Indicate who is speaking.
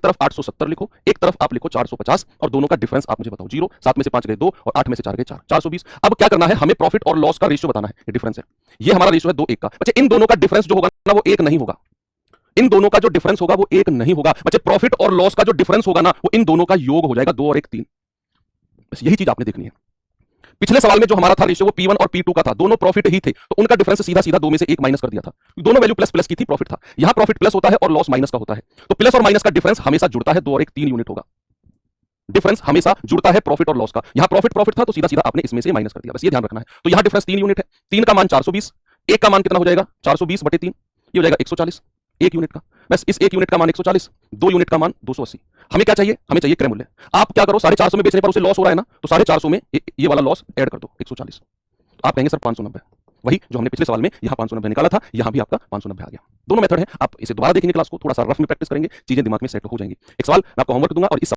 Speaker 1: तरफ 870 लिखो, एक तरफ आप लिखो 450 और दोनों का डिफरेंस आप मुझे बताओ। 0, 7 में से 5 गए 2 और 8 में से 4 गए 4, 420। अब क्या करना है, हमें प्रॉफिट और लॉस का रेशियो बताना है। ये डिफरेंस है, ये हमारा रेशियो है 2:1 का। बच्चे इन दोनों का डिफरेंस जो होगा ना वो 1 नहीं होगा। इन दोनों का जो डिफरेंस होगा वो 1 नहीं होगा। बच्चे प्रॉफिट और लॉस का जो डिफरेंस होगा ना वो इन दोनों का योग हो जाएगा, 2 और 1 3। बस यही चीज आपने देखनी है। पिछले सवाल में जो हमारा था रेशियो वो P1 और P2 का था, दोनों प्रॉफिट ही थे, तो उनका डिफरेंस सीधा सीधा 2 में से 1 माइनस कर दिया था। दोनों वैल्यू प्लस प्लस की थी, प्रॉफिट था। यहां प्रॉफिट प्लस होता है और लॉस माइनस का होता है, तो प्लस और माइनस का डिफरेंस हमेशा जुड़ता है, 2 और 1 3 यूनिट होगा। डिफरेंस हमेशा जुड़ता है प्रॉफिट और लॉस का। यहां प्रॉफिट प्रॉफिट था तो सीधा सीधा आपने इसमें से माइनस कर दिया, बस ये ध्यान रखना है। तो यहां डिफरेंस 3 यूनिट है, 3 का मान 420, 1 का मान कितना हो जाएगा 420 बटे 3, ये हो जाएगा 140 1 यूनिट का। बस इस 1 यूनिट का मान 140, 2 यूनिट का मान 280। हमें क्या चाहिए, हमें चाहिए क्रय मूल्य। आप क्या करो, 450 में बेचने पर उसे लॉस हो रहा है ना, तो 450 में ये वाला लॉस ऐड कर दो 140। आप कहेंगे सर 590, वही जो हमने पिछले सवाल में यहां 590 निकाला था, यहां भी आपका 590 आ गया। दोनों मेथड है, आप इसे दोबारा देखेंगे क्लास को, थोड़ा सा रफ में प्रैक्टिस करेंगे, चीजें दिमाग में सेट हो जाएंगी। एक सवाल मैं आपको होमवर्क दूंगा और इस